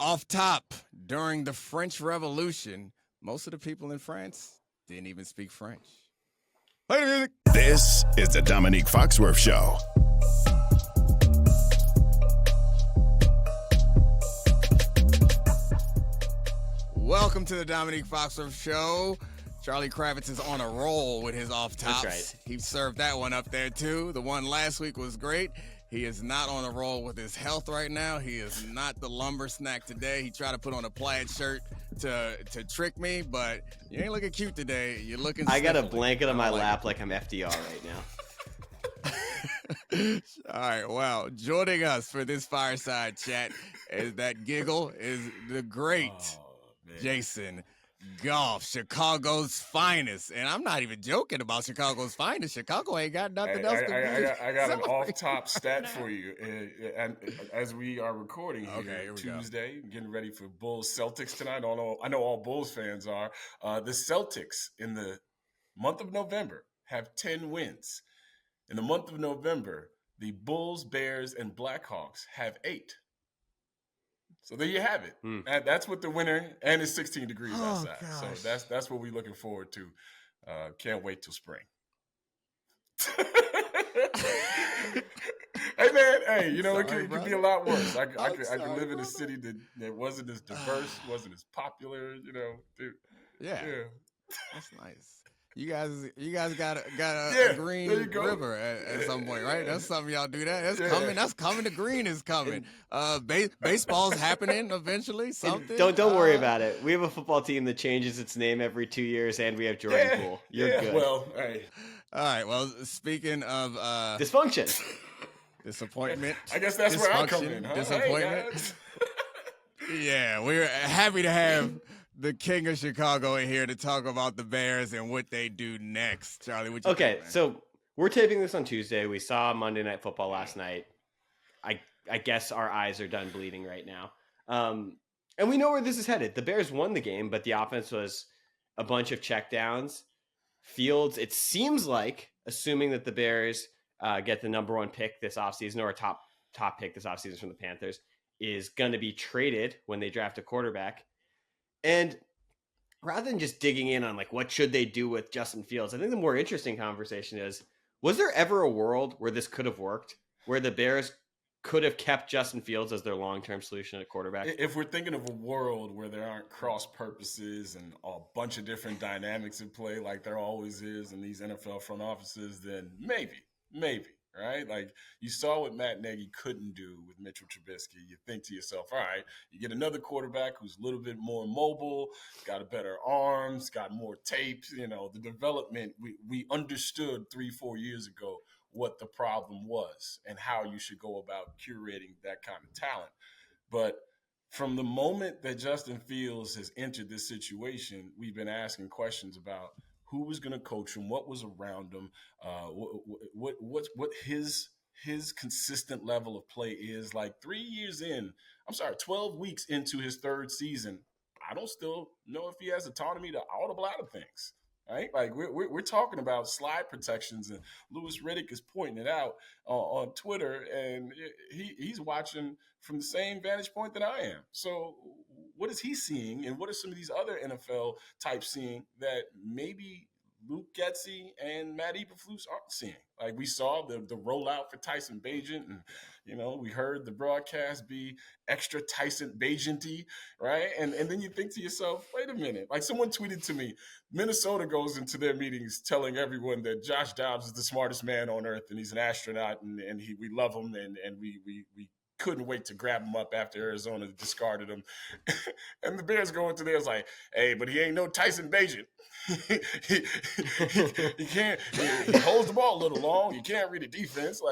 Off top, during the French Revolution, most of the people in France didn't even speak French. Play the music. This is the Domonique Foxworth Show. Welcome to the Domonique Foxworth Show. Charlie Kravitz is on a roll with his off tops. That's right. He served that one up there too. The one last week was great. He is not on a roll with his health right now. He is not the lumber snack today. He tried to put on a plaid shirt to trick me, but you ain't looking cute today. You're looking I got a sniffly. blanket on my I like lap like I'm FDR right now. All right, well, joining us for this fireside chat is that giggle is the great Jason Goff, Chicago's finest. And I'm not even joking about Chicago's finest. Chicago ain't got nothing else to I got an off-top stat for you. And as we are recording here, Tuesday, getting ready for Bulls-Celtics tonight. I know all Bulls fans are. The Celtics in the month of November have 10 wins. In the month of November, the Bulls, Bears, and Blackhawks have 8. So there you have it. That's what the winner, and it's 16 degrees outside. Gosh. So that's what we're looking forward to. Can't wait till spring. Hey man, it could be a lot worse. I could live in a city that wasn't as diverse, wasn't as popular. Dude. Yeah, that's nice. You guys got a green river at some point, right? That's something y'all do that. That's coming. That's coming. The green is coming. Baseball's happening eventually. Something. Don't worry about it. We have a football team that changes its name every 2 years, and we have Jordan Poole. You're good. Well, hey. All right. Well, speaking of dysfunction, disappointment. I guess that's where I come in. Huh? Disappointment. Yeah, we're happy to have the king of Chicago in here to talk about the Bears and what they do next. Charlie, what you think, man? So we're taping this on Tuesday. We saw Monday Night Football last night. I guess our eyes are done bleeding right now. And we know where this is headed. The Bears won the game, but the offense was a bunch of checkdowns. Fields, it seems like, assuming that the Bears get the number 1 pick this offseason, or a top pick this offseason from the Panthers, is going to be traded when they draft a quarterback. And rather than just digging in on what should they do with Justin Fields, I think the more interesting conversation is, was there ever a world where this could have worked, where the Bears could have kept Justin Fields as their long-term solution at quarterback? If we're thinking of a world where there aren't cross purposes and a bunch of different dynamics at play like there always is in these NFL front offices, then maybe. Right? Like you saw what Matt Nagy couldn't do with Mitchell Trubisky. You think to yourself, all right, you get another quarterback who's a little bit more mobile, got a better arms, got more tape. The development, we understood 3-4 years ago what the problem was and how you should go about curating that kind of talent. But from the moment that Justin Fields has entered this situation, we've been asking questions about who was going to coach him, what was around him, what his consistent level of play is. 12 weeks into his third season, I don't still know if he has autonomy to audible out of things. Right? Like we're talking about slide protections, and Louis Riddick is pointing it out on Twitter, and he's watching from the same vantage point that I am. So what is he seeing, and what are some of these other NFL types seeing that maybe Luke Getsy and Matt Eberflus aren't seeing? Like we saw the rollout for Tyson Bagent, and we heard the broadcast be extra Tyson Bagent-y, right? And then you think to yourself, wait a minute. Like someone tweeted to me, Minnesota goes into their meetings telling everyone that Josh Dobbs is the smartest man on earth and he's an astronaut and we love him and we couldn't wait to grab him up after Arizona discarded him. And the Bears go into there, it's like, hey, but he ain't no Tyson Bagent. he can't. He holds the ball a little long. You can't read the defense.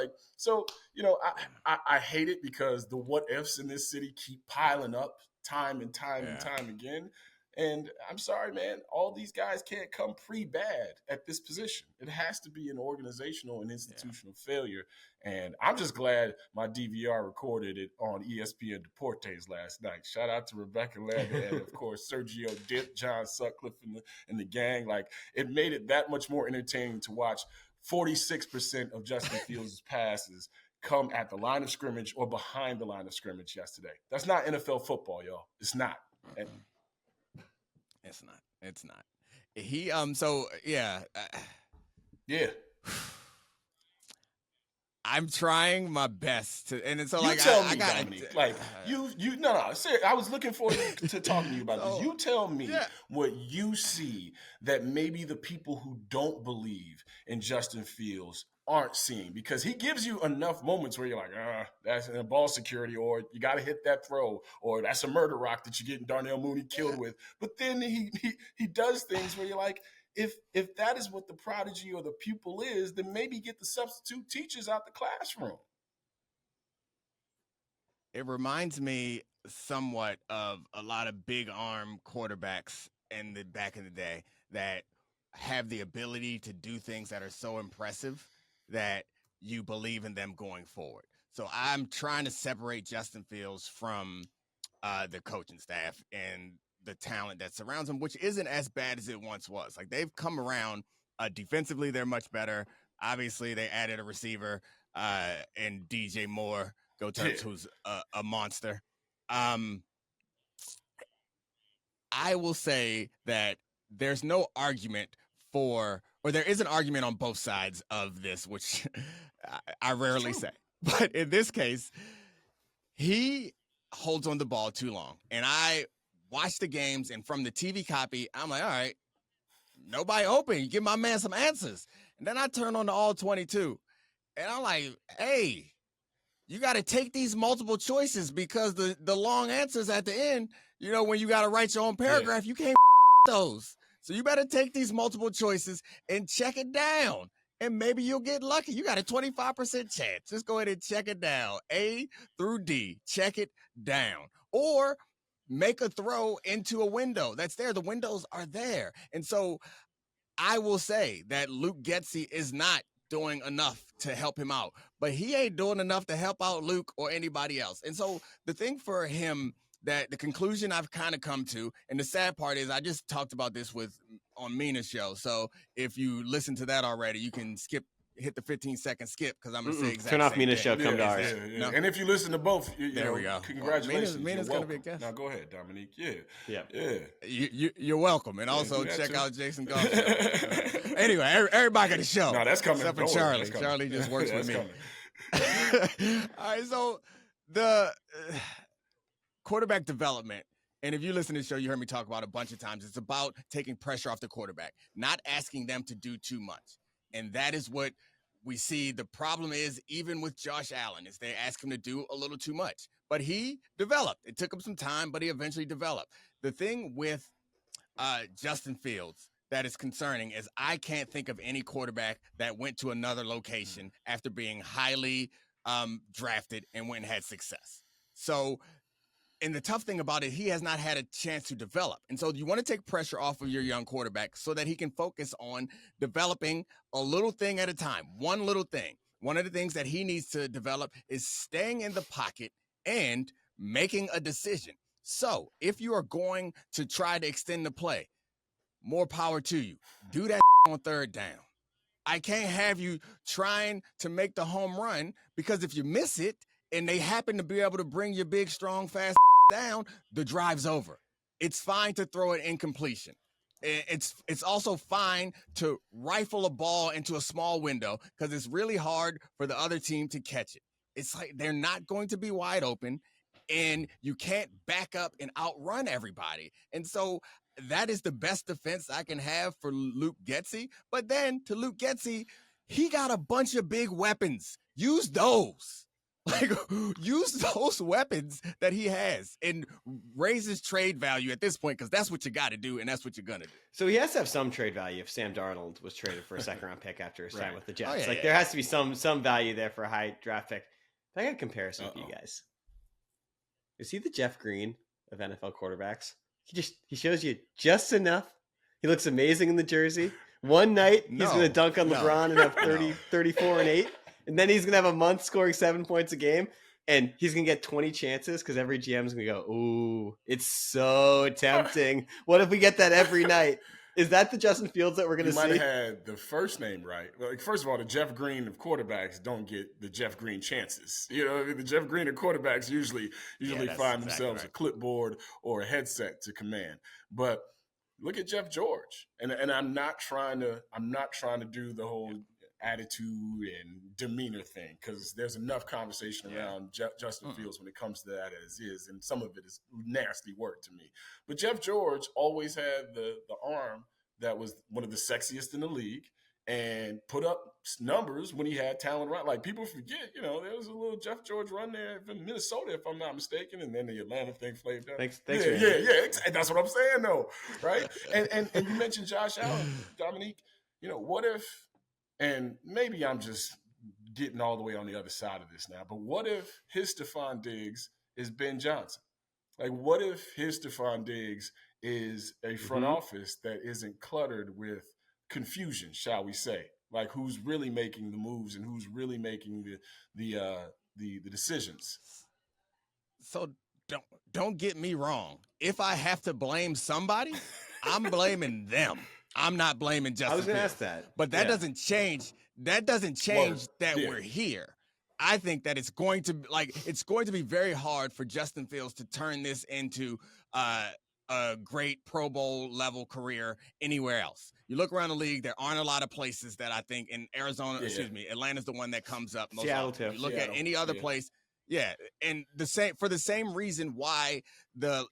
I hate it because the what ifs in this city keep piling up time and time again. And I'm sorry, man, all these guys can't come pre-bad at this position. It has to be an organizational and institutional failure. And I'm just glad my DVR recorded it on ESPN Deportes last night. Shout out to Rebecca Lander and, of course, Sergio Dip, John Sutcliffe, and the gang. It made it that much more entertaining to watch 46% of Justin Fields' passes come at the line of scrimmage or behind the line of scrimmage yesterday. That's not NFL football, y'all. It's not. It's not. It's not. He so yeah. Yeah. I'm trying my best to, and so You like tell I me, got Dominique, like no. Seriously, I was looking forward to talking to you about this. You tell me what you see that maybe the people who don't believe in Justin Fields aren't seeing, because he gives you enough moments where you're like, that's in ball security, or you got to hit that throw, or that's a murder rock that you're getting Darnell Mooney killed with. But then he does things where you're like, if that is what the prodigy or the pupil is, then maybe get the substitute teachers out the classroom. It reminds me somewhat of a lot of big arm quarterbacks back in the day that have the ability to do things that are so impressive that you believe in them going forward. So I'm trying to separate Justin Fields from the coaching staff and the talent that surrounds him, which isn't as bad as it once was. Like, they've come around. Defensively, they're much better. Obviously, they added a receiver and DJ Moore, Go Terps, who's a monster. I will say that there's no argument for, or there is an argument on both sides of this, which I rarely say. But in this case, he holds on the ball too long. And I watch the games, and from the TV copy, I'm like, all right, nobody open. You give my man some answers. And then I turn on the all 22, and I'm like, hey, you got to take these multiple choices, because the long answers at the end, you know, when you got to write your own paragraph, you can't those. So you better take these multiple choices and check it down, and maybe you'll get lucky. You got a 25% chance. Just go ahead and check it down. A through D, check it down. Or make a throw into a window that's there. The windows are there. And so I will say that Luke Getsy is not doing enough to help him out, but he ain't doing enough to help out Luke or anybody else. And so the thing for him, that the conclusion I've kind of come to, and the sad part is I just talked about this on Mina's show. So if you listen to that already, you can hit the 15-second skip, because I'm going to say exactly. Turn off Mina's show, come to ours. Yeah. No. And if you listen to both, there we go. Congratulations. Mina's going to be a guest. Now go ahead, Dominique. Yeah. You're welcome. And also check out Jason Goff. Anyway, everybody got a show. No, that's coming. Except for Charlie. Charlie just works with me. All right, so the quarterback development, and if you listen to the show, you heard me talk about it a bunch of times. It's about taking pressure off the quarterback, not asking them to do too much. And that is what we see. The problem is, even with Josh Allen, is they ask him to do a little too much. But he developed. It took him some time, but he eventually developed. The thing with Justin Fields that is concerning is I can't think of any quarterback that went to another location after being highly drafted and went and had success. So, and the tough thing about it, he has not had a chance to develop. And so you want to take pressure off of your young quarterback so that he can focus on developing a little thing at a time, one little thing. One of the things that he needs to develop is staying in the pocket and making a decision. So if you are going to try to extend the play, more power to you. Do that on third down. I can't have you trying to make the home run, because if you miss it and they happen to be able to bring your big, strong, fast down, the drive's over. It's fine to throw it incompletion. It's also fine to rifle a ball into a small window, because it's really hard for the other team to catch it. It's like they're not going to be wide open, and you can't back up and outrun everybody. And so that is the best defense I can have for Luke Getsy. But then to Luke Getsy, he got a bunch of big weapons. Use those. Like, use those weapons that he has and raise his trade value at this point, because that's what you got to do, and that's what you're going to do. So he has to have some trade value if Sam Darnold was traded for a second-round pick after his time with the Jets. There has to be some value there for a high draft pick. But I got a comparison for you guys. Is he the Jeff Green of NFL quarterbacks? He shows you just enough. He looks amazing in the jersey. One night, he's going to dunk on LeBron and have 34 and 8. And then he's going to have a month scoring 7 points a game. And he's going to get 20 chances, because every GM is going to go, ooh, it's so tempting. What if we get that every night? Is that the Justin Fields that we're going to see? You might have had the first name right. Like, first of all, the Jeff Green of quarterbacks don't get the Jeff Green chances. You know, the Jeff Green of quarterbacks usually find themselves a clipboard or a headset to command. But look at Jeff George, and I'm not trying to do the whole attitude and demeanor thing, because there's enough conversation around Justin Fields when it comes to that as is, and some of it is nasty work to me. But Jeff George always had the arm that was one of the sexiest in the league and put up numbers when he had talent around. Like, people forget, you know, there was a little Jeff George run there in Minnesota, if I'm not mistaken, and then the Atlanta thing flamed out. Thanks. That's what I'm saying, though, right? and you mentioned Josh Allen, Domonique. You know, what if, and maybe I'm just getting all the way on the other side of this now, but what if his Stephon Diggs is Ben Johnson? Like, what if his Stephon Diggs is a front office that isn't cluttered with confusion, shall we say? Like, who's really making the moves and who's really making the decisions? So don't get me wrong. If I have to blame somebody, I'm blaming them. I'm not blaming Justin. I was going to Fields. ask that, but that doesn't change. That doesn't change we're here. I think that it's going to be very hard for Justin Fields to turn this into a great Pro Bowl level career anywhere else. You look around the league, there aren't a lot of places that I think in Arizona, Atlanta's the one that comes up most Seattle often. too. You look at any other place, and for the same reason why the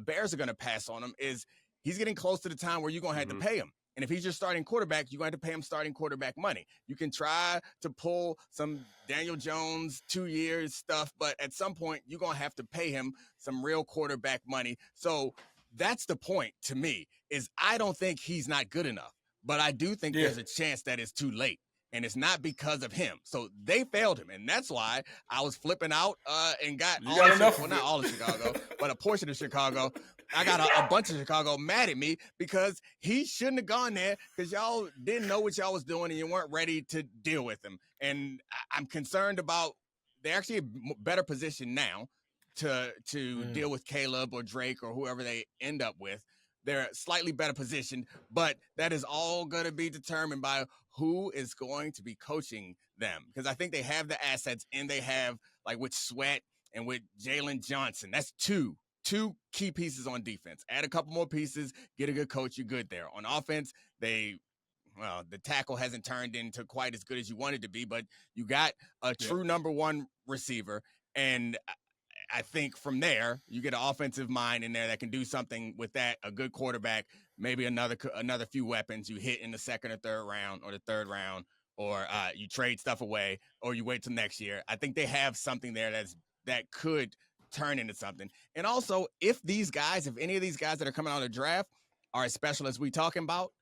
Bears are going to pass on him is he's getting close to the time where you're going to have to pay him. And if he's your starting quarterback, you're going to have to pay him starting quarterback money. You can try to pull some Daniel Jones 2 years stuff, but at some point, you're going to have to pay him some real quarterback money. So that's the point to me, is I don't think he's not good enough, but I do think there's a chance that it's too late. And it's not because of him. So they failed him. And that's why I was flipping out and got not all of Chicago, but a portion of Chicago. I got a bunch of Chicago mad at me because he shouldn't have gone there, because y'all didn't know what y'all was doing and you weren't ready to deal with him. And I'm concerned about, they're actually a better position now to deal with Caleb or Drake or whoever they end up with. They're slightly better positioned, but that is all going to be determined by who is going to be coaching them. Because I think they have the assets, and they have, like, with Sweat and with Jalen Johnson, that's two key pieces on defense. Add a couple more pieces, get a good coach, you're good there. On offense, the tackle hasn't turned into quite as good as you wanted to be, but you got a true number one receiver, and I think from there, you get an offensive mind in there that can do something with that, a good quarterback, maybe another few weapons you hit in the second or third round or the third round, or you trade stuff away, or you wait till next year. I think they have something there that could turn into something. And also, if any of these guys that are coming out of the draft are as special as we talking about,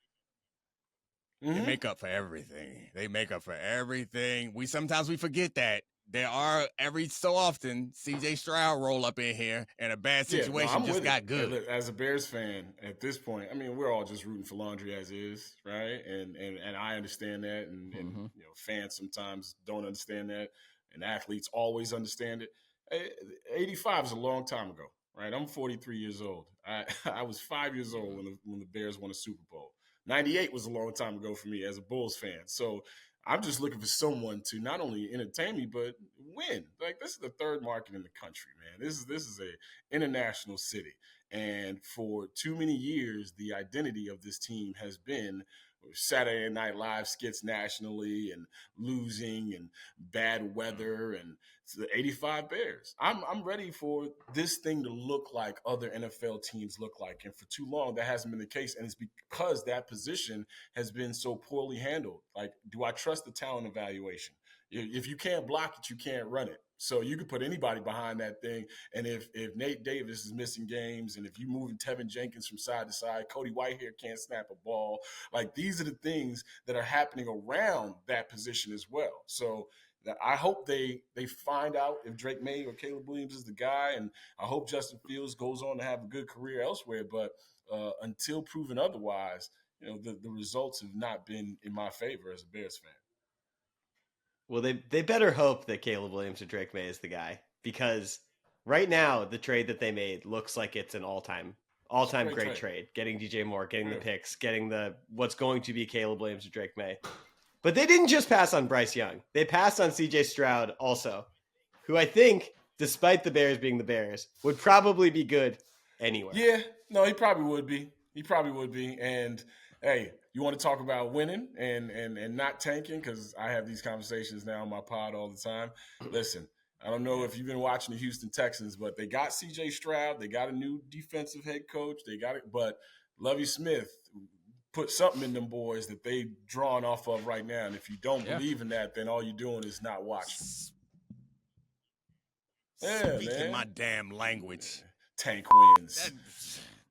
they make up for everything. They make up for everything. Sometimes we forget that. There are, every so often, C.J. Stroud roll up in here and a bad situation got good. Look, as a Bears fan at this point, I mean, we're all just rooting for laundry as is, right? And I understand that, and you know, fans sometimes don't understand that, and athletes always understand it. 85 is a long time ago, right? I'm 43 years old. I was 5 years old when the Bears won a Super Bowl. 98 was a long time ago for me as a Bulls fan. So I'm just looking for someone to not only entertain me, but win. Like, this is the third market in the country, man. This is a international city. And for too many years, the identity of this team has been Saturday Night Live skits nationally and losing and bad weather, and it's the 85 Bears. I'm ready for this thing to look like other NFL teams look like. And for too long, that hasn't been the case. And it's because that position has been so poorly handled. Like, do I trust the talent evaluation? If you can't block it, you can't run it. So you can put anybody behind that thing. And if Nate Davis is missing games, and if you're moving Tevin Jenkins from side to side, Cody Whitehair can't snap a ball. Like, these are the things that are happening around that position as well. So I hope they find out if Drake May or Caleb Williams is the guy. And I hope Justin Fields goes on to have a good career elsewhere. But until proven otherwise, you know, the results have not been in my favor as a Bears fan. Well, they better hope that Caleb Williams or Drake May is the guy, because right now the trade that they made looks like it's an all-time All-time great trade. Getting DJ Moore, getting the picks, getting the what's going to be Caleb Williams or Drake May. But they didn't just pass on Bryce Young. They passed on CJ Stroud also, who I think, despite the Bears being the Bears, would probably be good anywhere. Yeah, no, he probably would be. And hey, you want to talk about winning and not tanking? Because I have these conversations now on my pod all the time. Listen, I don't know if you've been watching the Houston Texans, but they got CJ Stroud. They got a new defensive head coach. They got it. But Lovie Smith put something in them boys that they drawn off of right now. And if you don't believe in that, then all you're doing is not watching. Speaking my damn language. Tank wins.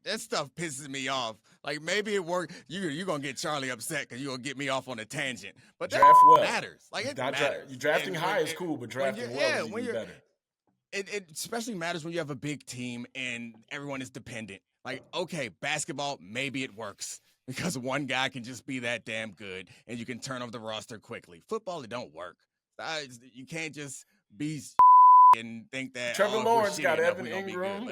That stuff pisses me off. Like, maybe it worked. You're going to get Charlie upset because you're going to get me off on a tangent. But that matters. Like, it matters. Drafting high is cool, but drafting well is even better. It especially matters when you have a big team and everyone is dependent. Like, okay, basketball, maybe it works because one guy can just be that damn good and you can turn over the roster quickly. Football, it don't work. You can't just be and think that Trevor Lawrence got Evan Ingram.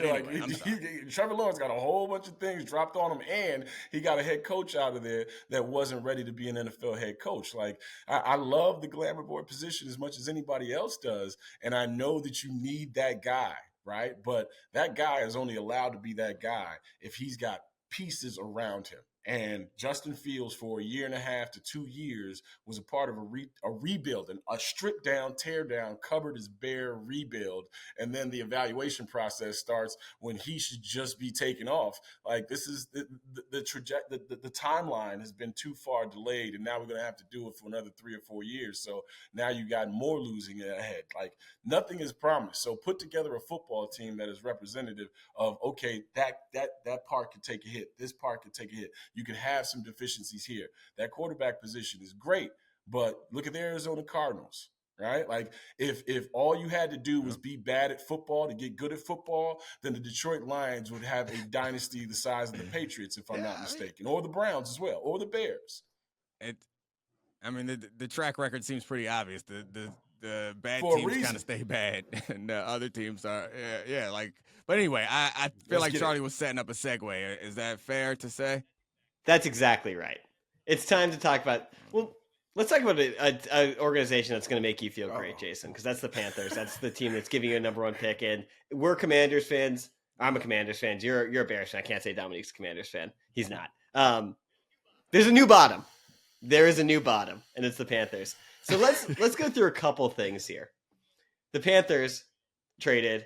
Trevor Lawrence got a whole bunch of things dropped on him, and he got a head coach out of there that wasn't ready to be an NFL head coach. Like, I love the glamour boy position as much as anybody else does, and I know that you need that guy, right? But that guy is only allowed to be that guy if he's got pieces around him. And Justin Fields, for a year and a half to 2 years, was a part of a rebuild, a stripped down, tear down, covered as bare rebuild. And then the evaluation process starts when he should just be taken off. Like, this is the timeline has been too far delayed, and now we're going to have to do it for another 3 or 4 years. So now you got more losing ahead. Like, nothing is promised. So put together a football team that is representative of, okay, that part could take a hit. This part could take a hit. You can have some deficiencies here. That quarterback position is great, but look at the Arizona Cardinals, right? Like, if all you had to do was be bad at football to get good at football, then the Detroit Lions would have a dynasty the size of the Patriots, if I'm not mistaken, or the Browns as well, or the Bears. The track record seems pretty obvious. The bad teams kind of stay bad, and the other teams are, But anyway, I feel like Charlie was setting up a segue. Is that fair to say? That's exactly right. It's time to talk about, let's talk about an organization that's going to make you feel great, Jason, because that's the Panthers. That's the team that's giving you a number one pick. And we're Commanders fans. I'm a Commanders fan. You're a Bears fan. I can't say Dominique's a Commanders fan. He's not. There's a new bottom. There is a new bottom, and it's the Panthers. So let's go through a couple things here. The Panthers traded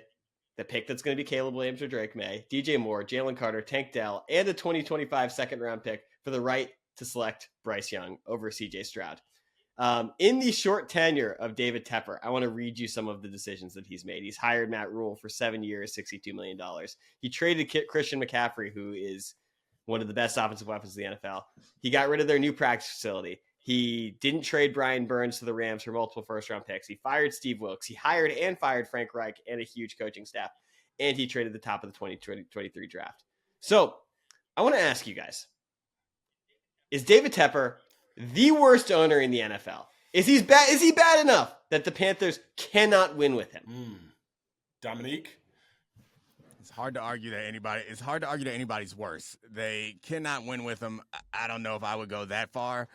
the pick that's going to be Caleb Williams or Drake May, DJ Moore, Jalen Carter, Tank Dell, and a 2025 second-round pick for the right to select Bryce Young over CJ Stroud. In the short tenure of David Tepper, I want to read you some of the decisions that he's made. He's hired Matt Rule for 7 years, $62 million. He traded Christian McCaffrey, who is one of the best offensive weapons in the NFL. He got rid of their new practice facility. He didn't trade Brian Burns to the Rams for multiple first-round picks. He fired Steve Wilkes. He hired and fired Frank Reich and a huge coaching staff. And he traded the top of the 2023 draft. So I want to ask you guys, is David Tepper the worst owner in the NFL? Is he bad enough that the Panthers cannot win with him? Dominique? It's hard to argue that anybody's worse. They cannot win with him. I don't know if I would go that far.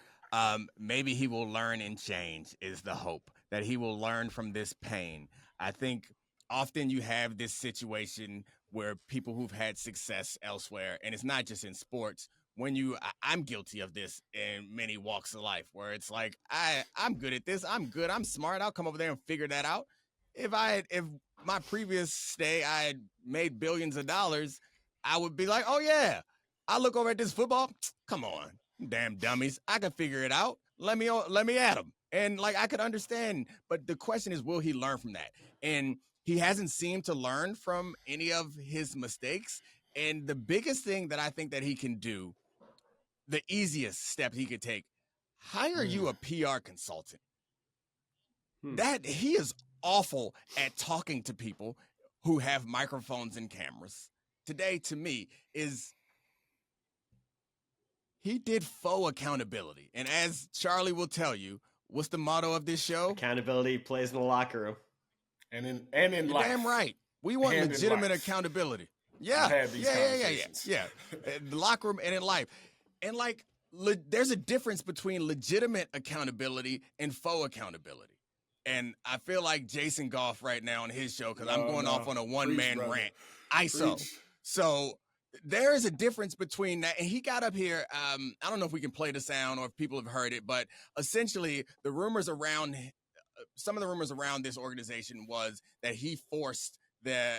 Maybe he will learn and change is the hope, that he will learn from this pain. I think often you have this situation where people who've had success elsewhere, and it's not just in sports, I'm guilty of this in many walks of life, where it's like, I'm good at this. I'm good. I'm smart. I'll come over there and figure that out. If my previous stay, I had made billions of dollars, I would be like, oh yeah, I look over at this football. Come on. Damn dummies. I can figure it out. Let me at him. And I could understand. But the question is, will he learn from that? And he hasn't seemed to learn from any of his mistakes. And the biggest thing that I think that he can do, the easiest step he could take, hire you a PR consultant. That he is awful at talking to people who have microphones and cameras. Today, to me, he did faux accountability. And as Charlie will tell you, what's the motto of this show? Accountability plays in the locker room. And in life. Damn right. We want legitimate accountability. Yeah. have these conversations. Yeah. In the locker room and in life. And like, there's a difference between legitimate accountability and faux accountability. And I feel like Jason Goff right now on his show, because I'm going off on a one-man rant. ISO. So there is a difference between that. And he got up here. I don't know if we can play the sound or if people have heard it, but essentially the rumors around some of the rumors around this organization was that he forced the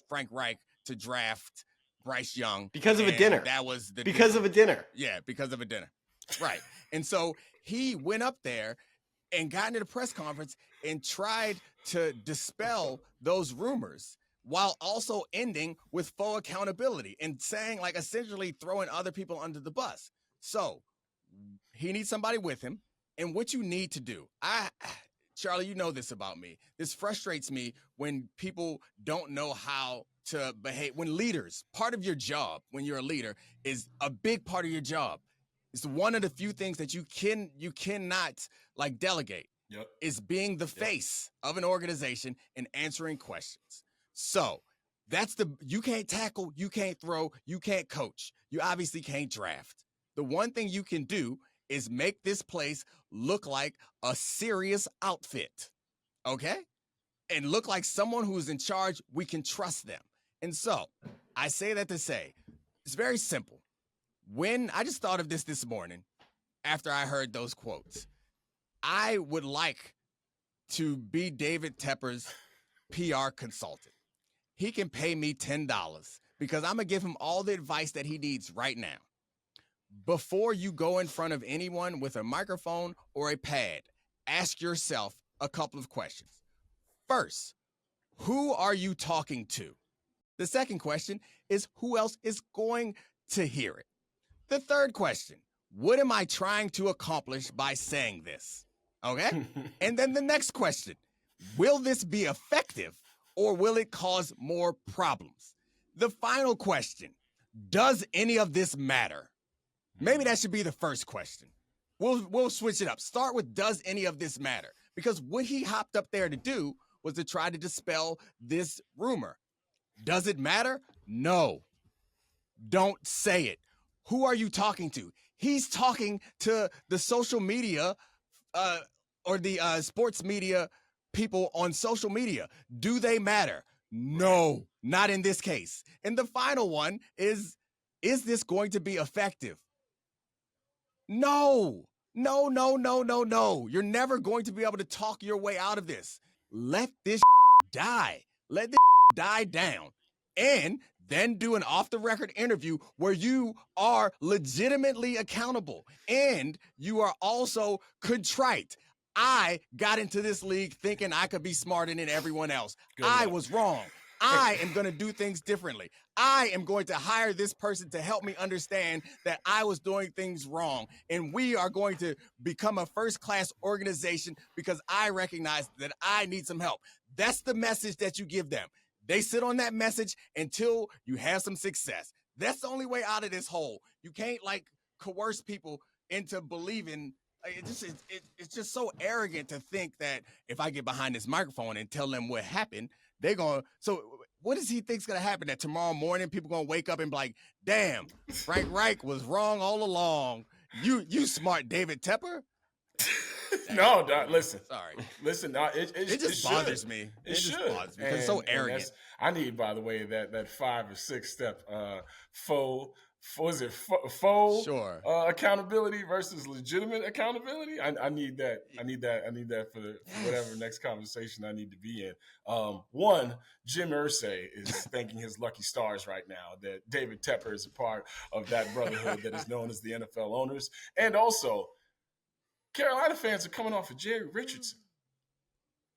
Frank Reich to draft Bryce Young because of a dinner. That was of a dinner. Yeah, because of a dinner. Right. And so he went up there and got into the press conference and tried to dispel those rumors while also ending with full accountability and saying, like, essentially throwing other people under the bus. So he needs somebody with him. And what you need to do, Charlie, you know this about me. This frustrates me when people don't know how to behave. When leaders, part of your job, when you're a leader, is a big part of your job. It's one of the few things that you cannot like delegate. Yep. Is being the face of an organization and answering questions. So you can't tackle, you can't throw, you can't coach. You obviously can't draft. The one thing you can do is make this place look like a serious outfit, okay? And look like someone who's in charge, we can trust them. And so I say that to say, it's very simple. When I just thought of this morning after I heard those quotes, I would like to be David Tepper's PR consultant. He can pay me $10 because I'm going to give him all the advice that he needs right now. Before you go in front of anyone with a microphone or a pad, ask yourself a couple of questions. First, who are you talking to? The second question is, who else is going to hear it? The third question, what am I trying to accomplish by saying this? Okay? And then the next question, will this be effective or will it cause more problems? The final question, does any of this matter? Maybe that should be the first question. We'll switch it up. Start with, does any of this matter? Because what he hopped up there to do was to try to dispel this rumor. Does it matter? No. Don't say it. Who are you talking to? He's talking to the social media or the sports media people on social media. Do they matter? No, not in this case. And the final one is this going to be effective? No. You're never going to be able to talk your way out of this. Let this die. Let this die down. And then do an off-the-record interview where you are legitimately accountable and you are also contrite. I got into this league thinking I could be smarter than everyone else. I was wrong. I am going to do things differently. I am going to hire this person to help me understand that I was doing things wrong. And we are going to become a first-class organization because I recognize that I need some help. That's the message that you give them. They sit on that message until you have some success. That's the only way out of this hole. You can't like coerce people into believing. It's just so arrogant to think that if I get behind this microphone and tell them what happened, they're going to. So what does he think's going to happen? That tomorrow morning people going to wake up and be like, damn, Frank Reich was wrong all along. You smart David Tepper. No, Doc, listen. Sorry. Listen, no, it just bothers me. It just bothers me because it's so arrogant. I need, by the way, that 5 or 6 step faux accountability versus legitimate accountability. I need that. I need that for whatever next conversation I need to be in. One, Jim Irsay is thanking his lucky stars right now that David Tepper is a part of that brotherhood that is known as the NFL owners, and also Carolina fans are coming off of Jerry Richardson.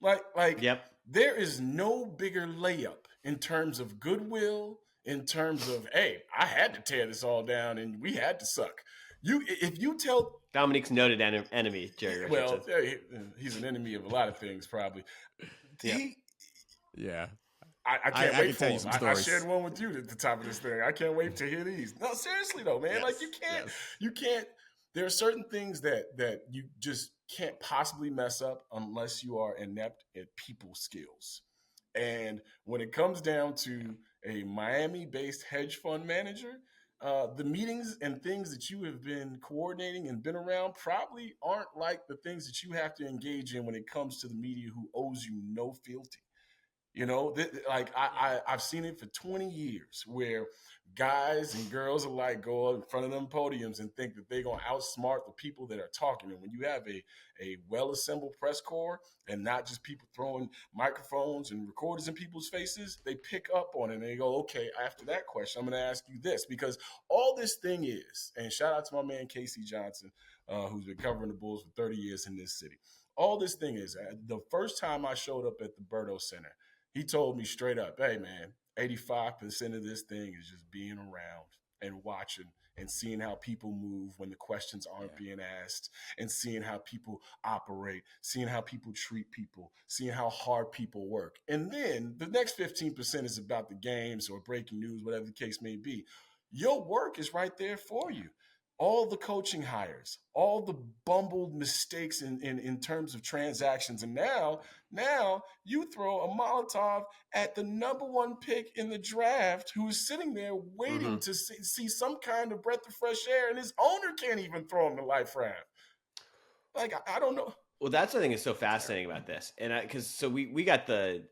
Yep. There is no bigger layup in terms of goodwill, in terms of, hey, I had to tear this all down and we had to suck. If you tell Dominique's noted enemy, Jerry Richardson. Well, he's an enemy of a lot of things, probably. Yeah. I can't wait for him. I shared one with you at the top of this thing. I can't wait to hear these. No, seriously though, man. Yes. You can't. There are certain things that you just can't possibly mess up unless you are inept at people skills. And when it comes down to a Miami-based hedge fund manager, the meetings and things that you have been coordinating and been around probably aren't like the things that you have to engage in when it comes to the media who owes you no fealty. I've seen it for 20 years where guys and girls alike go in front of them podiums and think that they're going to outsmart the people that are talking. And when you have a well-assembled press corps and not just people throwing microphones and recorders in people's faces, they pick up on it and they go, okay, after that question, I'm going to ask you this. Because all this thing is, and shout out to my man Casey Johnson, who's been covering the Bulls for 30 years in this city. All this thing is, the first time I showed up at the Berto Center, he told me straight up, hey, man, 85% of this thing is just being around and watching and seeing how people move when the questions aren't being asked, and seeing how people operate, seeing how people treat people, seeing how hard people work. And then the next 15% is about the games or breaking news, whatever the case may be. Your work is right there for you. All the coaching hires, all the bumbled mistakes in terms of transactions. And now you throw a Molotov at the number one pick in the draft, who is sitting there waiting to see some kind of breath of fresh air, and his owner can't even throw him the life raft. Like, I don't know. Well, that's the thing that's so fascinating about this. And because we got the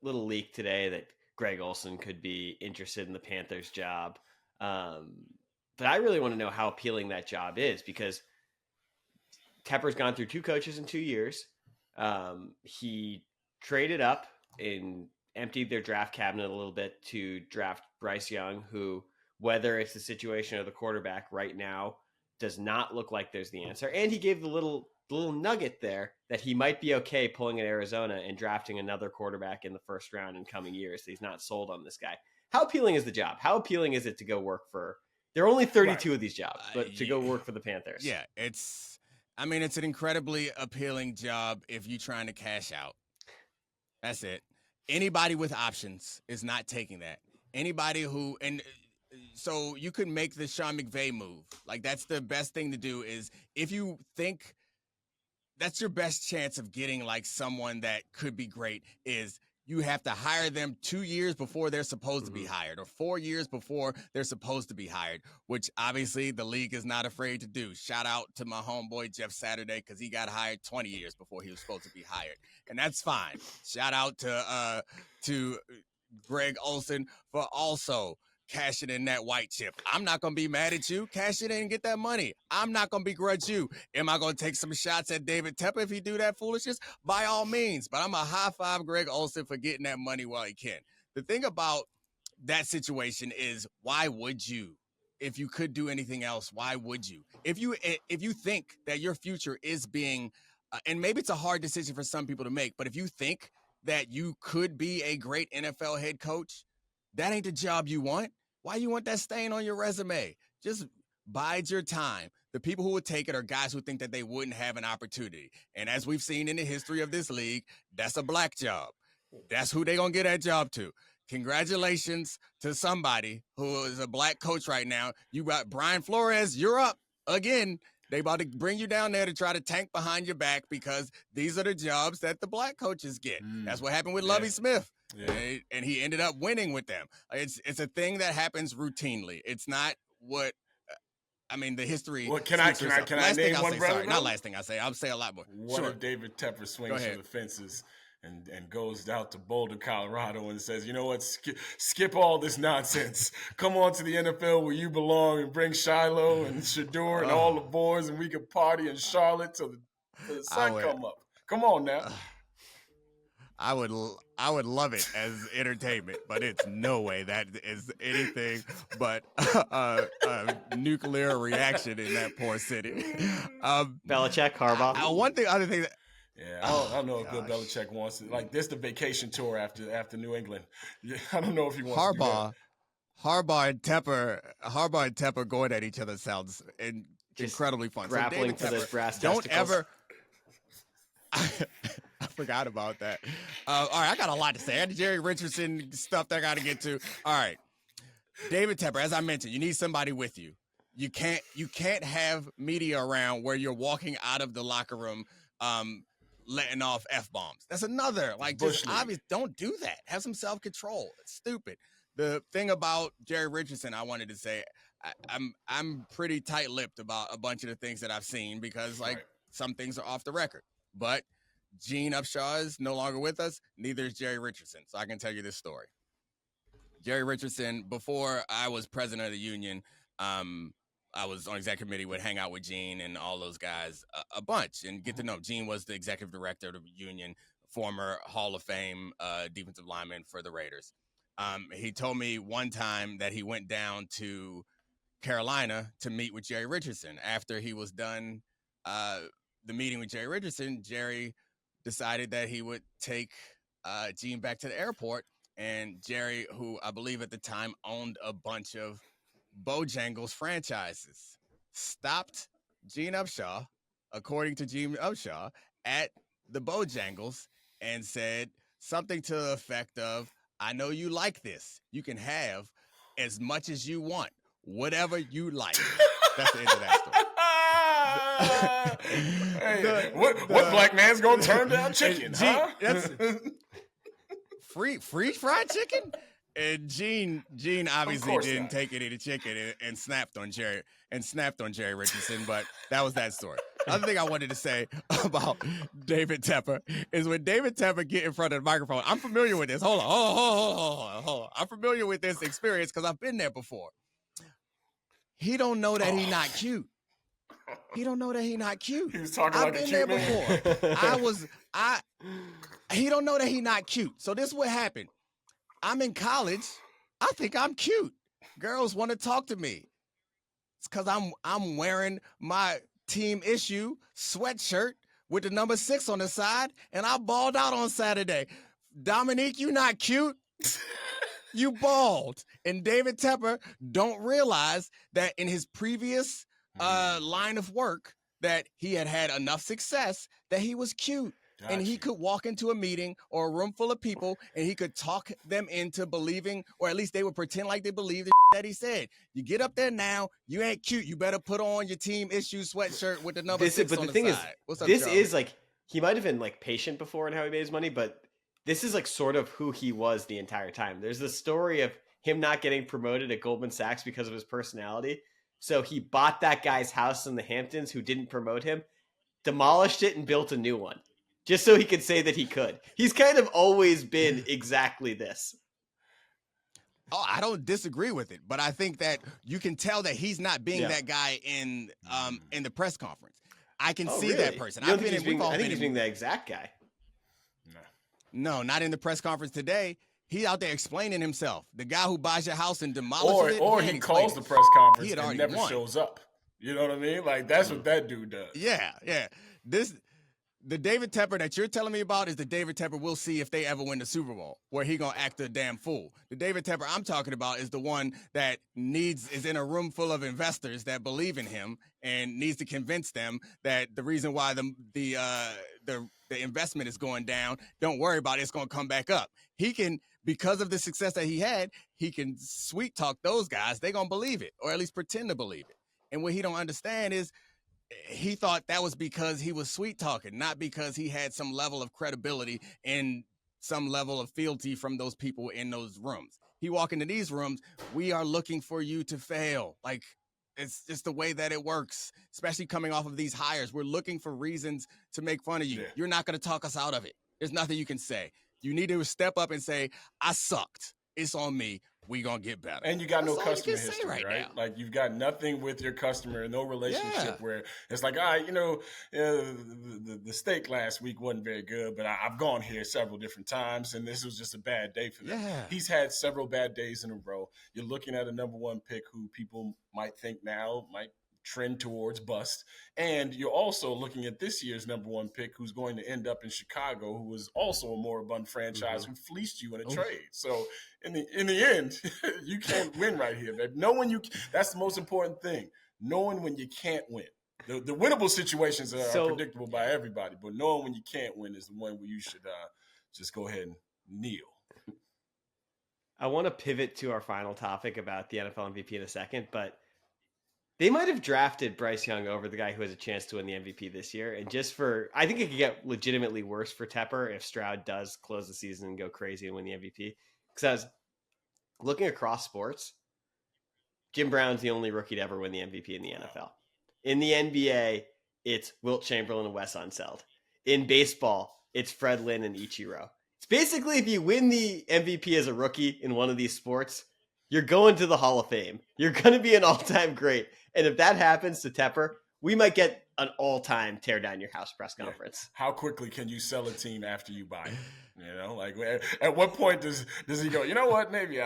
little leak today that Greg Olson could be interested in the Panthers job. But I really want to know how appealing that job is, because Tepper's gone through 2 coaches in 2 years. He traded up and emptied their draft cabinet a little bit to draft Bryce Young, who, whether it's the situation of the quarterback right now, does not look like there's the answer. And he gave the little nugget there that he might be okay pulling in Arizona and drafting another quarterback in the first round in coming years. He's not sold on this guy. How appealing is the job? How appealing is it to go work for? There are only 32 of these jobs, but to go work for the Panthers. Yeah, it's an incredibly appealing job if you're trying to cash out. That's it. Anybody with options is not taking that. Anybody who, and so you could make the Sean McVay move. Like, that's the best thing to do, is if you think that's your best chance of getting like someone that could be great, is you have to hire them 2 years before they're supposed to be hired, or 4 years before they're supposed to be hired, which obviously the league is not afraid to do. Shout out to my homeboy Jeff Saturday, because he got hired 20 years before he was supposed to be hired, and that's fine. Shout out to Greg Olson for also cashing in that white chip. I'm not going to be mad at you. Cash it in and get that money. I'm not going to begrudge you. Am I going to take some shots at David Tepper if he do that foolishness? By all means. But I'm going to high-five Greg Olson for getting that money while he can. The thing about that situation is, why would you? If you could do anything else, why would you? If you think that your future is being, and maybe it's a hard decision for some people to make, but if you think that you could be a great NFL head coach, that ain't the job you want. Why you want that stain on your resume? Just bide your time. The people who would take it are guys who think that they wouldn't have an opportunity. And as we've seen in the history of this league, that's a black job. That's who they going to get that job to. Congratulations to somebody who is a black coach right now. You got Brian Flores, you're up again. They about to bring you down there to try to tank behind your back, because these are the jobs that the black coaches get. That's what happened with Lovie Smith. Yeah. And he ended up winning with them. It's a thing that happens routinely. It's not what the history. Well, can I name one brother? Sorry, not last thing I say. I'll say a lot more. What if David Tepper swings for the fences and goes out to Boulder, Colorado, and says, you know what, skip all this nonsense. Come on to the NFL where you belong, and bring Shiloh and Shador and all the boys, and we can party in Charlotte till the sun come up. Come on now. I would love it as entertainment, but it's no way that is anything but a nuclear reaction in that poor city. Belichick, Harbaugh. Other thing that. Yeah, I don't know if Bill Belichick wants it. Like, this the vacation tour after New England. Yeah, I don't know if he wants to do that. Harbaugh and Tepper going at each other sounds incredibly fun. Grappling so for those brass don't testicles. ever. I forgot about that. All right, I got a lot to say. I had the Jerry Richardson stuff that I got to get to. All right, David Tepper, as I mentioned, you need somebody with you. You can't have media around where you're walking out of the locker room letting off F-bombs. That's another, just obvious. Don't do that. Have some self-control. It's stupid. the thing about Jerry Richardson, I wanted to say, I'm pretty tight-lipped about a bunch of the things that I've seen because some things are off the record. But Gene Upshaw is no longer with us. Neither is Jerry Richardson. So I can tell you this story. Jerry Richardson, before I was president of the union, I was on executive committee, would hang out with Gene and all those guys a bunch and get to know. Gene was the executive director of the union, former Hall of Fame defensive lineman for the Raiders. He told me one time that he went down to Carolina to meet with Jerry Richardson. After he was done the meeting with Jerry Richardson, Jerry decided that he would take Gene back to the airport. And Jerry, who I believe at the time owned a bunch of Bojangles franchises, stopped Gene Upshaw, according to Gene Upshaw, at the Bojangles and said something to the effect of, I know you like this. You can have as much as you want, whatever you like. That's the end of that story. Hey, what black man's gonna turn down chicken? Huh? That's free fried chicken. And Gene obviously didn't take any of the chicken and snapped on Jerry Richardson, but that was that story. The other thing I wanted to say about David Tepper is when David Tepper get in front of the microphone, I'm familiar with this. Hold on. I'm familiar with this experience because I've been there before. He don't know that he's not cute. He don't know that he's not cute. He was talking I've like been a there cute man. before. He don't know that he's not cute. So this is what happened. I'm in college. I think I'm cute. Girls want to talk to me. It's because I'm wearing my team issue sweatshirt with the number 6 on the side, and I balled out on Saturday. Domonique, you not cute. You bald. And David Tepper don't realize that in his previous line of work that he had enough success that he was cute. Gotcha. And he could walk into a meeting or a room full of people and he could talk them into believing, or at least they would pretend like they believe the that he said. You get up there now, you ain't cute. You better put on your team issue sweatshirt with the number 6 on the side. What's up, this Joe? is like, he might have been like patient before in how he made his money, but this is like sort of who he was the entire time. There's the story of him not getting promoted at Goldman Sachs because of his personality. So he bought that guy's house in the Hamptons who didn't promote him, demolished it, and built a new one. Just so he could say that he could. He's kind of always been exactly this. Oh, I don't disagree with it, but I think that you can tell that he's not being that guy in the press conference. I can see really? that person. I think he's being the exact guy. No, not in the press conference today. He's out there explaining himself. The guy who buys your house and demolishes it. Or he calls the press conference and never won. shows up. You know what I mean? Like, that's what that dude does. Yeah. The David Tepper that you're telling me about is the David Tepper we'll see if they ever win the Super Bowl, where he gonna act a damn fool. The David Tepper I'm talking about is the one that is in a room full of investors that believe in him and needs to convince them that the reason why the investment is going down, don't worry about it, it's gonna come back up. He can, because of the success that he had, he can sweet talk those guys. They're gonna believe it, or at least pretend to believe it. And what he don't understand is he thought that was because he was sweet talking, not because he had some level of credibility and some level of fealty from those people in those rooms. He walk into these rooms, we are looking for you to fail. Like, it's just the way that it works, especially coming off of these hires. We're looking for reasons to make fun of you. Yeah. You're not going to talk us out of it. There's nothing you can say. You need to step up and say, I sucked. It's on me. We gonna get better. And you got no customer history, right? Like, you've got nothing with your customer, no relationship where it's like, all right, the steak last week wasn't very good, but I've gone here several different times, and this was just a bad day for them. Yeah. He's had several bad days in a row. You're looking at a number 1 pick who people might think now might trend towards bust. And you're also looking at this year's number 1 pick who's going to end up in Chicago, who is also a moribund franchise who fleeced you in a trade. So in the end, you can't win right here, babe. That's the most important thing. Knowing when you can't win. The winnable situations are predictable by everybody, but knowing when you can't win is the one where you should just go ahead and kneel. I want to pivot to our final topic about the NFL MVP in a second, but they might have drafted Bryce Young over the guy who has a chance to win the MVP this year. And I think it could get legitimately worse for Tepper if Stroud does close the season and go crazy and win the MVP. Because looking across sports, Jim Brown's the only rookie to ever win the MVP in the NFL. In the NBA, it's Wilt Chamberlain and Wes Unseld. In baseball, it's Fred Lynn and Ichiro. It's basically if you win the MVP as a rookie in one of these sports, you're going to the Hall of Fame. You're going to be an all-time great. And if that happens to Tepper, we might get an all-time tear down your house press conference. How quickly can you sell a team after you buy it? You know, like at what point does he go, you know what, maybe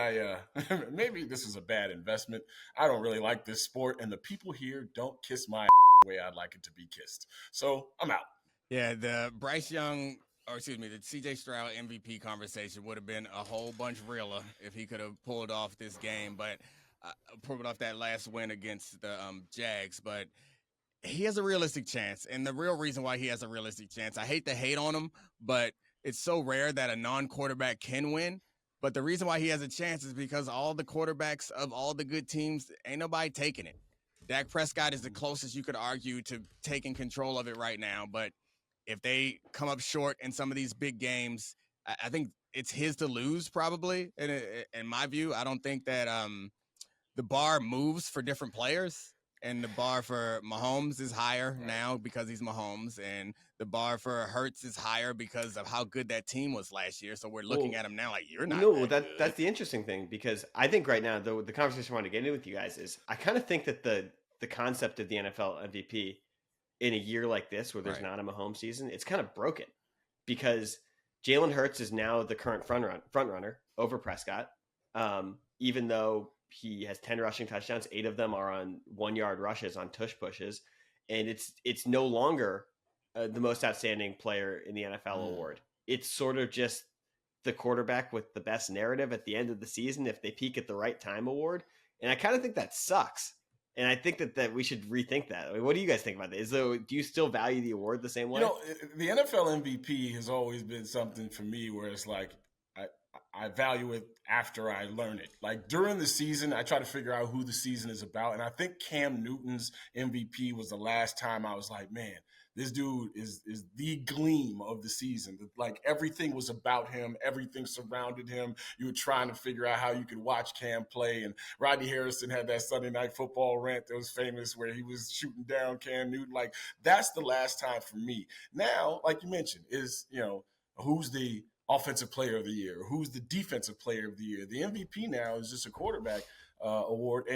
maybe this is a bad investment. I don't really like this sport, and the people here don't kiss my the way I'd like it to be kissed. So I'm out. Yeah, the Bryce Young, or excuse me, the CJ Stroud MVP conversation would have been a whole bunch realer if he could have pulled off this game, but pulled off that last win against the Jags. But he has a realistic chance, and the real reason why he has a realistic chance, I hate to hate on him, but it's so rare that a non-quarterback can win. But the reason why he has a chance is because all the quarterbacks of all the good teams, ain't nobody taking it. Dak Prescott is the closest you could argue to taking control of it right now. But if they come up short in some of these big games, I think it's his to lose probably. In my view, I don't think that the bar moves for different players. And the bar for Mahomes is higher now because he's Mahomes. And the bar for Hurts is higher because of how good that team was last year. So we're looking at him now like, you're not that's the interesting thing, because I think right now, the conversation I want to get into with you guys is I kind of think that the concept of the NFL MVP in a year like this where there's not a Mahomes season, it's kind of broken because Jalen Hurts is now the current front runner over Prescott, even though he has 10 rushing touchdowns. 8 of them are on 1-yard rushes on tush pushes. And it's no longer the most outstanding player in the NFL award. It's sort of just the quarterback with the best narrative at the end of the season, if they peak at the right time award. And I kind of think that sucks. And I think that we should rethink that. I mean, what do you guys think about that? Do you still value the award the same way? You know, the NFL MVP has always been something for me where it's like, I value it after I learn it. Like during the season, I try to figure out who the season is about. And I think Cam Newton's MVP was the last time I was like, man, this dude is the gleam of the season. Like everything was about him. Everything surrounded him. You were trying to figure out how you could watch Cam play. And Rodney Harrison had that Sunday Night Football rant that was famous where he was shooting down Cam Newton. Like that's the last time for me. Now, like you mentioned, is, you know, who's the offensive player of the year? Who's the defensive player of the year? The MVP now is just a quarterback award.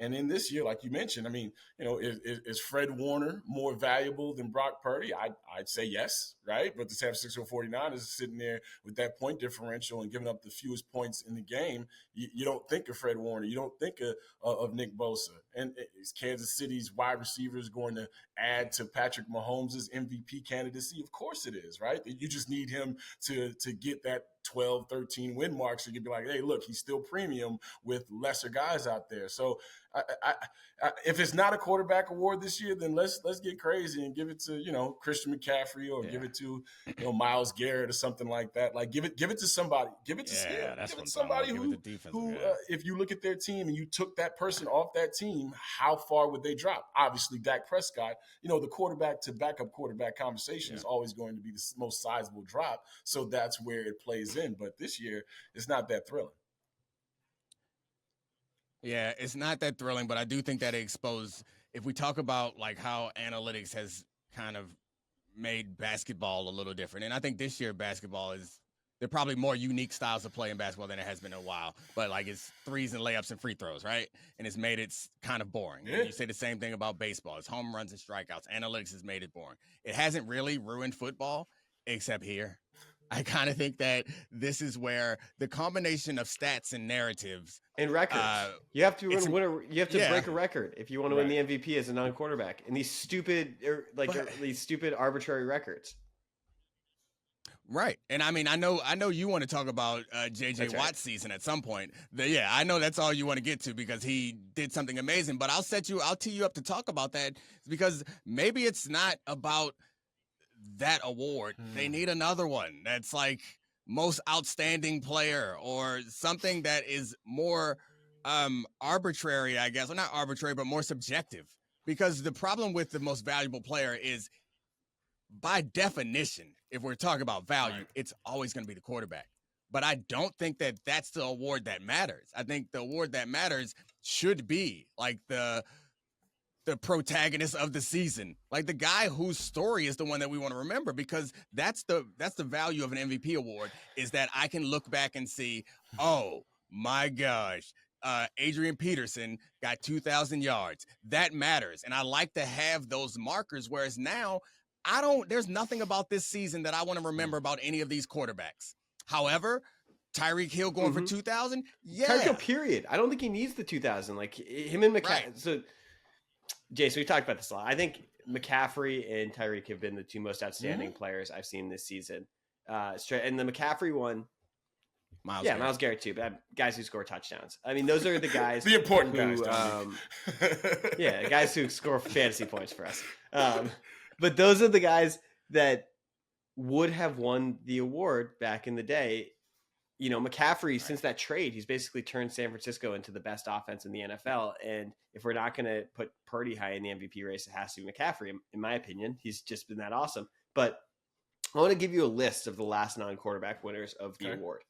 And in this year, like you mentioned, I mean, you know, is Fred Warner more valuable than Brock Purdy? I'd say yes, right? But the San Francisco 49ers is sitting there with that point differential and giving up the fewest points in the game. You don't think of Fred Warner. You don't think of Nick Bosa. And is Kansas City's wide receivers going to add to Patrick Mahomes' MVP candidacy? Of course it is, right? You just need him to get that 12, 13 win mark so you can be like, hey, look, he's still premium with lesser guys out there. So if it's not a quarterback award this year, then let's get crazy and give it to, you know, Christian McCaffrey or give it to, you know, Myles Garrett or something like that. Like give it to somebody. Give it to somebody who if you look at their team and you took that person off that team, how far would they drop? Obviously, Dak Prescott, you know, the quarterback to backup quarterback conversation is always going to be the most sizable drop. So that's where it plays in. But this year, it's not that thrilling. Yeah, it's not that thrilling, but I do think that it exposed, if we talk about like how analytics has kind of made basketball a little different. And I think this year basketball there are probably more unique styles of play in basketball than it has been in a while. But like it's threes and layups and free throws, right? And it's made it kind of boring. Yeah. And you say the same thing about baseball. It's home runs and strikeouts. Analytics has made it boring. It hasn't really ruined football except here. I kind of think that this is where the combination of stats and narratives and records. You have to break a record if you want to win the MVP as a non-quarterback. And these stupid arbitrary records. Right. And I mean, I know you want to talk about JJ Watt's season at some point. I know that's all you want to get to because he did something amazing, but I'll tee you up to talk about that because maybe it's not about that award. They need another one that's like most outstanding player or something that is more arbitrary, I guess. Well, not arbitrary, but more subjective. Because the problem with the most valuable player is, by definition, if we're talking about value, it's always going to be the quarterback. but I don't think that that's the award that matters. I think the award that matters should be like the protagonist of the season, like the guy whose story is the one that we want to remember, because that's the value of an MVP award, is that I can look back and see, oh my gosh, Adrian Peterson got 2,000 yards. That matters. And I like to have those markers, whereas now there's nothing about this season that I want to remember about any of these quarterbacks. However, Tyreek Hill going for 2,000. Yeah. Tyreek Hill, period. I don't think he needs the 2,000. Like him and McCaffrey. Right. So, Jason, we talked about this a lot. I think McCaffrey and Tyreek have been the two most outstanding players I've seen this season. And the McCaffrey one, Myles Garrett too, but guys who score touchdowns. I mean, those are the guys. The important who, guys. Guys who score fantasy points for us. But those are the guys that would have won the award back in the day. You know, McCaffrey, since that trade, he's basically turned San Francisco into the best offense in the NFL. And if we're not going to put Purdy high in the MVP race, it has to be McCaffrey, in my opinion. He's just been that awesome. But I want to give you a list of the last non-quarterback winners of the award.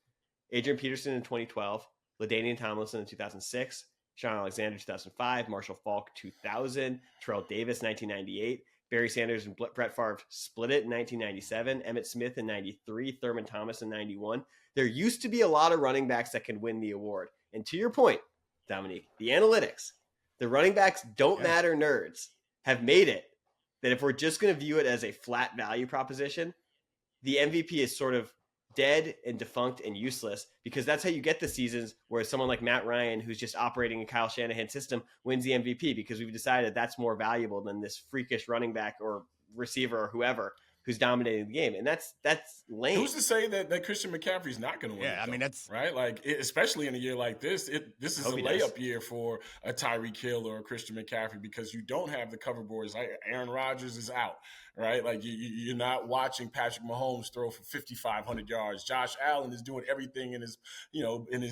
Adrian Peterson in 2012, LaDainian Tomlinson in 2006, Sean Alexander 2005, Marshall Faulk 2000, Terrell Davis 1998, Barry Sanders and Brett Favre split it in 1997, Emmitt Smith in 93, Thurman Thomas in 91. There used to be a lot of running backs that can win the award. And to your point, Domonique, the analytics, the running backs don't matter nerds have made it that if we're just going to view it as a flat value proposition, the MVP is sort of dead and defunct and useless, because that's how you get the seasons where someone like Matt Ryan, who's just operating a Kyle Shanahan system, wins the MVP, because we've decided that's more valuable than this freakish running back or receiver or whoever who's dominating the game. And that's lame. Who's to say that Christian McCaffrey's not going to win? Yeah, I mean, that's right. Like, especially in a year like this, this is a layup year for a Tyreek Hill or a Christian McCaffrey, because you don't have the cover boards. Like Aaron Rodgers is out, right? Like you're not watching Patrick Mahomes throw for 5,500 yards. Josh Allen is doing everything in his, in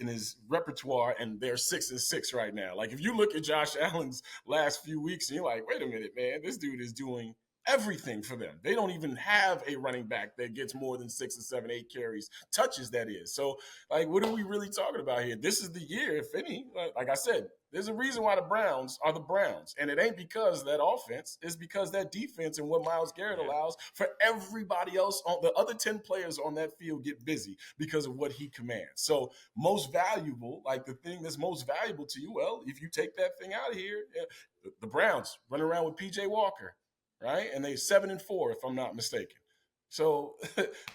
his repertoire, and they're 6-6 right now. Like, if you look at Josh Allen's last few weeks, and you're like, wait a minute, man, this dude is doing everything for them. They don't even have a running back that gets more than 6 or 7, 8 carries, touches, that is. So, like, what are we really talking about here? This is the year, if any. Like I said, there's a reason why the Browns are the Browns. And it ain't because of that offense. It's because that defense and what Myles Garrett allows for everybody else. On the other 10 players on that field get busy because of what he commands. So most valuable, like the thing that's most valuable to you, well, if you take that thing out of here, the Browns run around with P.J. Walker, right? And they're 7-4, if I'm not mistaken. So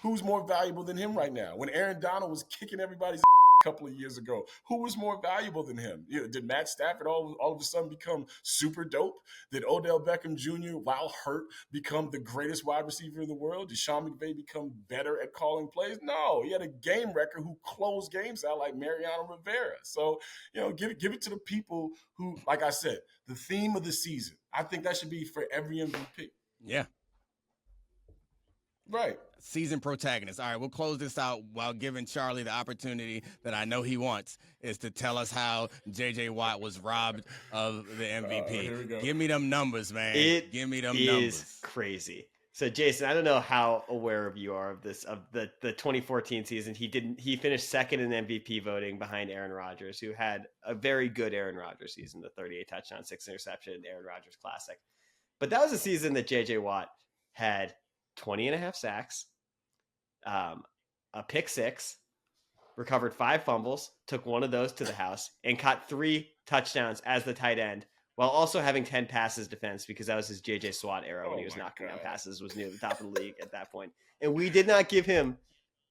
who's more valuable than him right now? When Aaron Donald was kicking everybody's a couple of years ago, who was more valuable than him? Did Matt Stafford all of a sudden become super dope? Did Odell Beckham Jr., while hurt, become the greatest wide receiver in the world? Did Sean McVay become better at calling plays? No, he had a game record who closed games out like Mariano Rivera. So, give it to the people who, like I said, the theme of the season. I think that should be for every MVP. Yeah. Right. Season protagonist. All right, we'll close this out while giving Charlie the opportunity that I know he wants, is to tell us how J.J. Watt was robbed of the MVP. Here we go. Give me them numbers, man. Give me them numbers. It is crazy. So, Jason, I don't know how aware of you are of this, of the 2014 season. He finished second in MVP voting behind Aaron Rodgers, who had a very good Aaron Rodgers season, the 38 touchdown, 6 interception Aaron Rodgers classic. But that was a season that J.J. Watt had 20.5 sacks, a pick 6, recovered 5 fumbles, took one of those to the house, and caught 3 touchdowns as the tight end, while also having 10 passes defense, because that was his J.J. Swat era when he was knocking down passes, was near the top of the league at that point. And we did not give him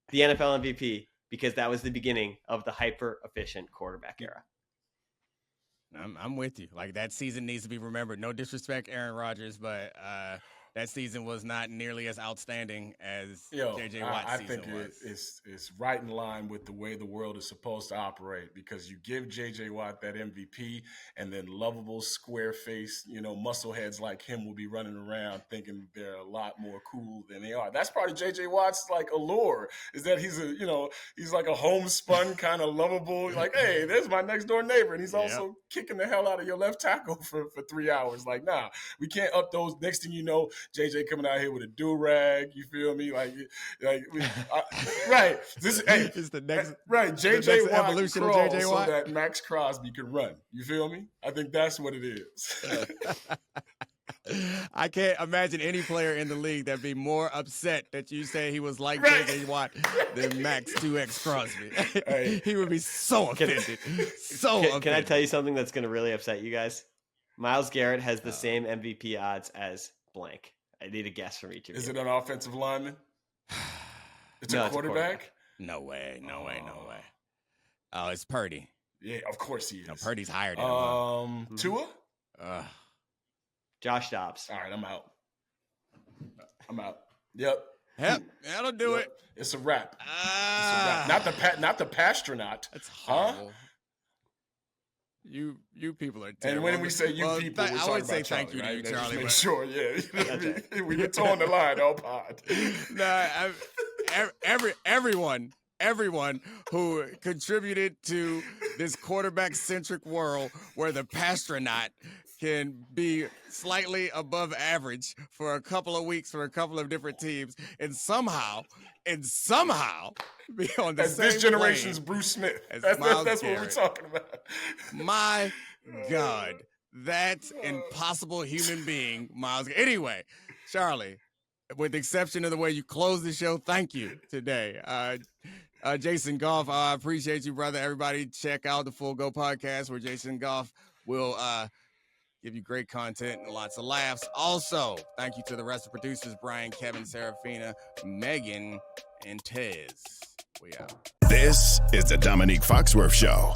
the NFL MVP because that was the beginning of the hyper-efficient quarterback era. I'm with you. Like, that season needs to be remembered. No disrespect, Aaron Rodgers, but that season was not nearly as outstanding as J.J. Watt's season was. I think it's right in line with the way the world is supposed to operate, because you give J.J. Watt that MVP, and then lovable, square-faced, muscle heads like him will be running around thinking they're a lot more cool than they are. That's part of J.J. Watt's, like, allure, is that he's like a homespun kind of lovable, like, hey, there's my next-door neighbor, and he's also kicking the hell out of your left tackle for 3 hours. Like, nah, we can't up those. Next thing you know, JJ coming out here with a do-rag. You feel me? Right. This is the next right. JJ Watt evolution crawl of JJ Watt so that Max Crosby could run. You feel me? I think that's what it is. I can't imagine any player in the league that'd be more upset that you say he was like Right. JJ Watt than Max 2X Crosby. Hey. He would be so offended. Offended. Can I tell you something that's going to really upset you guys? Myles Garrett has the same MVP odds as blank. I need a guess from each of you. Is it an offensive lineman? It's a quarterback? No way. Oh, it's Purdy. Yeah, of course he is. No, Purdy's higher than him. Tua? Josh Dobbs. All right, I'm out. Yep. That'll do it. It's a wrap. Not the Pastronaut. That's horrible. You people are terrible. And when we say people, we're I would talking say about thank Charlie, you to right? you, Just Charlie. make but- sure, yeah. We've been towing the line all pod. Everyone who contributed to this quarterback-centric world where the Pastronaut can be slightly above average for a couple of weeks for a couple of different teams and somehow be on the As same this generation's plane Bruce Smith. as That's Myles what we're Garrett. talking about. My God, that impossible human being, Myles. Anyway, Charlie, with the exception of the way you close the show, thank you today. Jason Goff, I appreciate you, brother. Everybody check out the Full Go podcast where Jason Goff will give you great content and lots of laughs. Also, thank you to the rest of the producers, Brian, Kevin, Serafina, Megan, and Tez. We out. This is the Domonique Foxworth Show.